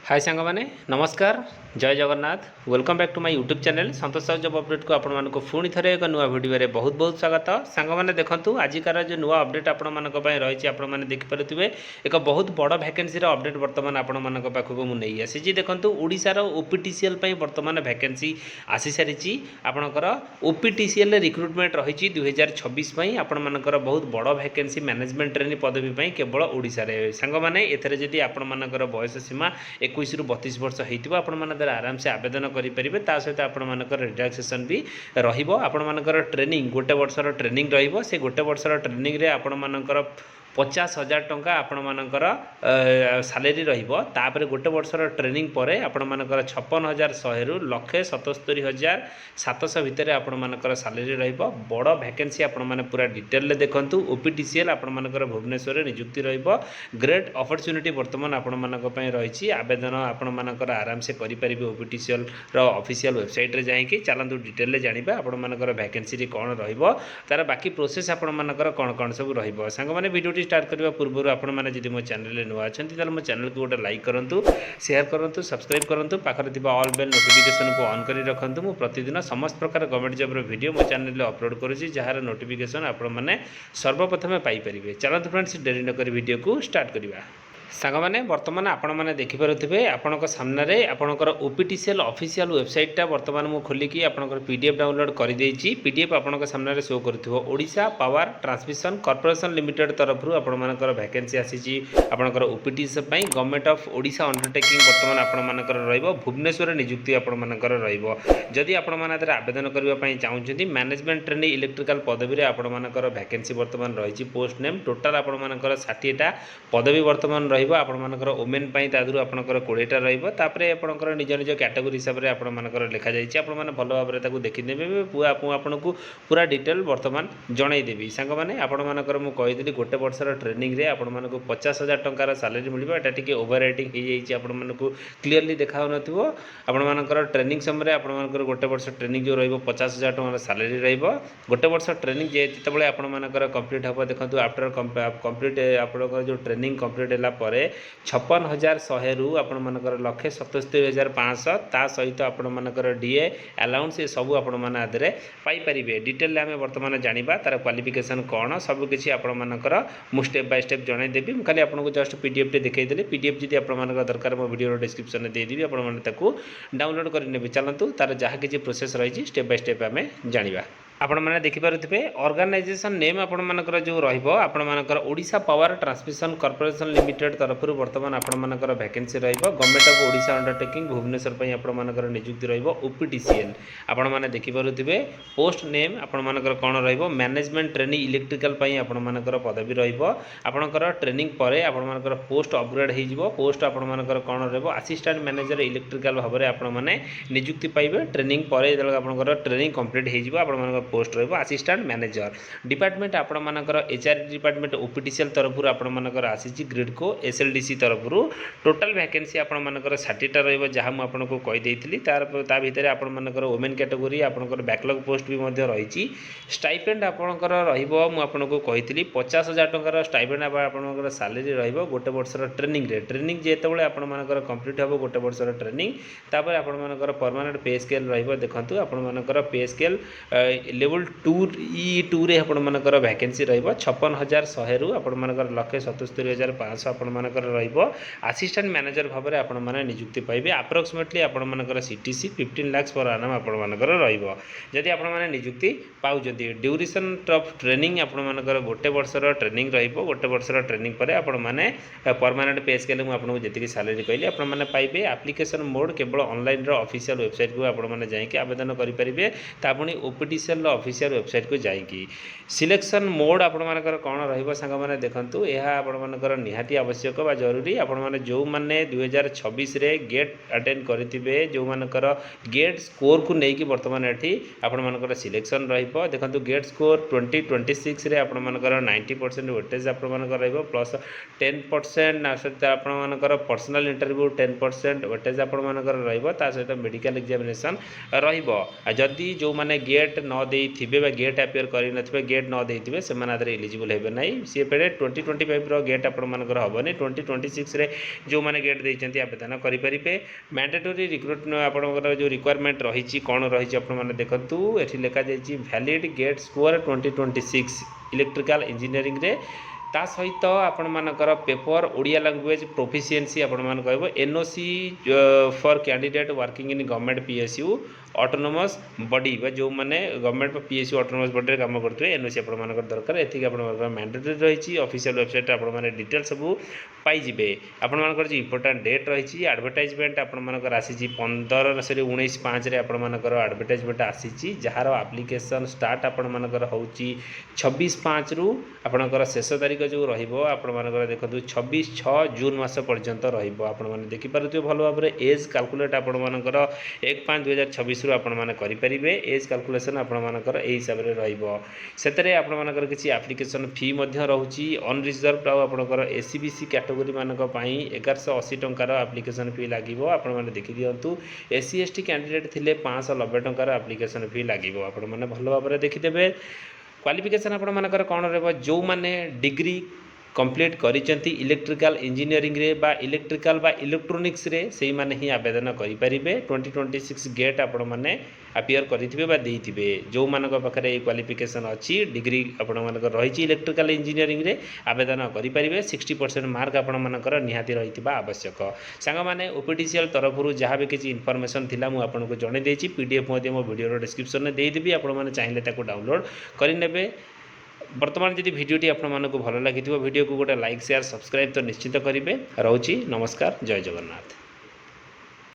हाय सांग माने नमस्कार जय Jagannath welcome back to my YouTube channel Santosh Sahu जब अपडेट को आपण मानको पुणी थरे एक नुआ वीडियो रे बहुत बहुत स्वागत सांग माने देखंतु आजिकार जो नुआ अपडेट आपण मानको पय रहिछि आपण माने देखि परथिबे एक बहुत बड़ वैकेंसी रो अपडेट वर्तमान आपण मानको पाखको मु नै आसी जी देखंतु ओडिसा रो ओपीटीसीएल पय वर्तमान वैकेंसी आसी सारिछि आपणकर ओपीटीसीएल रे रिक्रुटमेंट रहिछि 2026 पय आपण मानकर बहुत बड़ वैकेंसी मैनेजमेंट ट्रेनी पदवी पय केवल ओडिसा रे सांग माने एथरे जदी आपण मानकर बयस सीमा 21 रु 32 वर्ष होइतिबो आपण माने आराम से आवेदन करेंगे सहित आपंकर रिलैक्सेशन भी रही ट्रेनिंग गोटे वर्षर ट्रेनिंग रही से गोटे वर्षर ट्रेनिंग रे आपण मानकर 50,000 टंका आपण मानकर सालेरी रहिबो तापर गोटे वर्षर ट्रेनिंग परे आपण मानकर 56,100 रु 1,77,700 भितर आपण मानकर सालेरी रहिबो बड़ वैकेंसी आपण माने पूरा डिटेल ले देखंतु ओपीटीसीएल आपण मानकर भुवनेश्वर नियुक्ति रहिबो ग्रेट अपॉर्चुनिटी वर्तमान आपण मानक पय रहिछि आवेदन आपण मानकर आराम से करि परिबे ओपीटीसीएल रो ऑफिशियल वेबसाइट रे जाई कि चलंतु डिटेल ले जानिबा आपण मानकर वैकेंसी रे कोन रहिबो तार बाकी प्रोसेस आपण मानकर कोन कोन सब रहिबो संग माने वीडियो स्टार्ट करने पूर्व आपण मैंने जब मो चैनल नुआ अच्छा तो मो चैनल को गोटे लाइक करूँ शेयर करूँ सब्सक्राइब करूँ पाखर थी ऑल बेल नोटिफिकेशन को ऑन कर रखुँ मु प्रतिदिन समस्त प्रकार गवर्नमेंट जॉब वीडियो मो चैनल अपलोड करुँची जार नोटिफिकेशन आपण मैंने सर्वप्रथम पाइपर चलते फ्रेंड्स डेरी नक वीडियो को स्टार्ट करवा सांग मैंने बर्तमान आपण मैंने देखिपे आपण सामने आपणकर ओपीटीसीएल ऑफिशियल वेबसाइटा बर्तमान मुझे खोलिकी आपणकर पीडीएफ डाउनलोड कर पीडीएफ आपण सामने शो करूँ Odisha Power Transmission Corporation Limited तरफ आपणकर वैकेंसी आसी आपणकर ओपीटीसीएल गवर्नमेंट ऑफ ओडिशा अंडरटेकिंग बर्तमान आपणकर भुवनेश्वर नियुक्ति आपणकर जदि आपण मैंने आवेदन करने चाहूँगी मैनेजमेंट ट्रेनी इलेक्ट्रिकल पदवी आपणकर वैकेंसी बर्तमान रही पोस्ट नेम टोटाल आपणकर 60टा पदवी बर्तमान रही आपणकर ओमेन तादू आपणकर 20टा रही आपणकर निज निज कैटेगोरी हिसाब से आपणकर लिखा जाइए आप भल भाव देखिदेवे आपन को पूरा डिटेल बर्तमान जनईदेवी सांग मैंने आपणकर मुझे गोटे वर्षर ट्रेनिंग रे आपण मानक 50,000 टंकार सालेरी मिलवा एटा टिके ओवर रेटिंग हो जाइए आपण मानक क्लीयरली देखा नथिबो आपण मानकर ट्रेनिंग समय आपण मानकर गोटे वर्ष ट्रेनिंग जो रहिबो 50,000 टंकार सालेरी रहिबो गोटे वर्ष ट्रेनिंग जेतेबेले आपण मानकर कंप्लीट हबो देखंतु आफ्टर कंप्लीट आपणकर जो ट्रेनिंग कंप्लीट होला 56,100 रु आपण मानकर 1,77,500 ता सहित आपण मानकर डीए अलाउंस ये सब आपण मान आदरे पाई परिबे डिटेल आमे वर्तमान जानिबा तार क्वालिफिकेशन कोन सब किछि आपण मानकर मु स्टेप बाय स्टेप जणाई देबी मु खाली आपन को जस्ट पीडीएफ टे देखाई देले पीडीएफ जदि आपण मानकर दरकार मो वीडियो डिस्क्रिप्शन में दे देबी आपण माने ताकू डाउनलोड कर नेबे चलंतु तार जहा किछि प्रोसेस रही स्टेप बाय स्टेप आमे जानिबा आपण मैंने देखिपे ऑर्गेनाइजेशन नेम आपण मानकर जो रहिबो आपण मानकर Odisha Power Transmission Corporation Limited तरफ बर्तमान आपण मानकर वैकेंसी रहिबो Government of Odisha undertaking Bhubaneswar पय आपण मानकर नियुक्ति रहिबो ओपीटीसीएल आपण माने देखिपे पोस्ट नेम आपण मानकर कोन रहिबो मैनेजमेंट ट्रेनी इलेक्ट्रिकल पय आपण मानकर पदवी रहिबो आपणकर ट्रेनिंग परे आपण मानकर पोस्ट अपग्रेड हो जिवो पोस्ट आपण मानकर कोन रहिबो असिस्टेंट मैनेजर इलेक्ट्रिकल भाव में आपण माने नियुक्ति पाइबे ट्रेनिंग परे आपणकर ट्रेनिंग कंप्लीट हो जिवो आपण मानकर पोस्ट रहिबो असिस्टेंट मैनेजर डिपार्टमेंट आपण मानकर एचआर डिपार्टमेंट ओपीटीसीएल तरफ आपण मानकर आसीची ग्रेडको एसएलडीसी तरफ टोटल वैकेंसी आपण मानकर 60टा रहिबो जहा मु आपण को कहि देइथिली ता भितरे आपण मानकर वुमेन कैटेगरी आपणकर बैकलॉग पोस्ट भी मध्ये रहिची स्टाइपेंड आपणकर रहिबो मु आपण को कहिथिली 50,000 टंकार स्टाइपेंड आपणकर सैलरी रहिबो गोटे वर्षर ट्रेनिंग रे ट्रेनिंग जेतेबेले आपण मानकर कंप्लीट हबो गोटे वर्षर ट्रेनिंग तापर आपण मानकर परमानेंट पे स्केल रहिबो देखंतु आपण मानकर पे स्केल लेवल 2 E2 रे आपण मानकर वैकेंसी रहिबो 56,100 रु आपण मानकर 1,77,500 आपण मानकर रहिबो असिस्टेंट मैनेजर भाव में आपण माने नियुक्ति पाइबे अप्रोक्सीमेटली आपण मानकर सीटीसी 15 लाख पर आनम आपण मानकर रहिबो जदि आपण माने नियुक्ति पाउजदी ड्यूरेशन ऑफ ट्रेनिंग आपण मानकर गोटे वर्षर ट्रेनिंग रहिबो गोटे वर्षर ट्रेनिंग परे आपण माने परमानेंट पे स्केल मु आपण जेतिकी सैलरी कहली आपण माने पाइबे एप्लिकेशन मोड केवल ऑनलाइन रो ऑफिशियल वेबसाइट को आपण माने जाई के आवेदन करि परिबे तापुनी ओपीटीसीएल ऑफिशियल वेबसाइट को जाइकी सिलेक्शन मोड आपण मानकर कोन रहिबो संग माने देखंतु एहा आपण मानकर निहाती आवश्यक बा जरूरी आपण माने जो माने 2026 रे गेट अटेंड करथिबे जो मानकर गेट स्कोर को नेकी वर्तमान एठी आपण मानकर सिलेक्शन रहिबो देखंतु गेट स्कोर 2026 रे आपण मानकर 90% वेटेज आपण मानकर रहिबो प्लस 10% ना सहित आपण मानकर पर्सनल इंटरव्यू 10% वेटेज आपण मानकर रहिबो ता सहित मेडिकल एग्जामिनेशन रहिबो जदी जो माने गेट न देइथिबे गेट अपियर करि नथिबे गेट न देइथिबे सेमान आदरे एलिजिबल हेबे नै से पेडे 2025 रो गेट आपण मानकर हबनी 2026 रे जो माने गेट देइचंती आवेदन करि परिबे मैंडेटरी रिक्रूट आपणकर जो रिक्वायरमेंट रही कौन रही आपने देखूँ ये लिखा जाइए valid GATE score 2026 electrical engineering रे ता सहित आपण मानकर पेपर ओडिया लैंग्वेज प्रोफिशिएंसी आपण मान कहबो NOC for candidate working in government PSU autonomous body जो माने गवर्नमेंट पीएसयू ऑटोनोमस बॉडी रे काम करथि एनओसी आपण मानकर दरकार एथि आपण मैंडेटरी रही ऑफिशियल वेबसाइट आपण माने डिटेल सब पाई जिवे आपण मानकर जे इंपोर्टेंट डेट रही एडवर्टाइजमेंट आपण मानकर आसी 15 सॉरी 19/5 रे आपण मानकर एडवर्टाइजमेंट आसी जहार एप्लिकेशन स्टार्ट आपण मानकर होची 26/5 रु आपणकर शेष तारीख जो रहिबो आपण मानकर देखंतु 26/6 जून मास पर्यंत रहिबो आपण माने देखि पारुथिबे भलो भाबरे एज कैलकुलेट आपण मानकर 1/5/2026 रु आपण माने करि परिबे एज कैलकुलेशन आपण मानकर एई हिसाब रे रहिबो सेतरे आपण मानकर किछि एप्लिकेशन फी मध्य रहउची अनरिजर्वड आपणकर एसीबीसी कैटेगरी मानक पई 1180 टंकार एप्लिकेशन फी लागिबो आपण माने देखि दियंतु एससी एसटी कैंडिडेट थिले 590 टंकार एप्लिकेशन फी लागिबो आपण माने भलो भाबरे देखि देबे क्वालिफिकेशन आपण मानकर कोन रहबो जो माने डिग्री कंप्लीट करिसेंती इलेक्ट्रिकल इंजीनियरिंग रे बा इलेक्ट्रिकल बा इलेक्ट्रोनिक्स रे सेही माने ही आवेदन करि परिबे 2026 गेट आपण माने अपियर करिथिबे बा देइथिबे जो मानक पाखरे ए क्वालिफिकेशन अछि डिग्री आपण मानकर रहिछि इलेक्ट्रिकल इंजीनियरिंग रे आवेदन करि परिबे 60% मार्क आपण मानकर निहाती रहितिबा आवश्यक संग माने ओपीटीसीएल तरफरु जहाँ भी किछि इन्फॉर्मेशन थिला मु आपनको जणे देछि पीडीएफ मध्ये मो वीडियो रो डिस्क्रिप्शन में देइ देबी आपण माने चाहिले ताको डाउनलोड करि नेबे वर्तमान जदि भिडियोटी आपको भल लगी भिडियो को गोटे लाइक शेयर सब्सक्राइब तो निश्चित करेंगे रोची नमस्कार जय जगन्नाथ।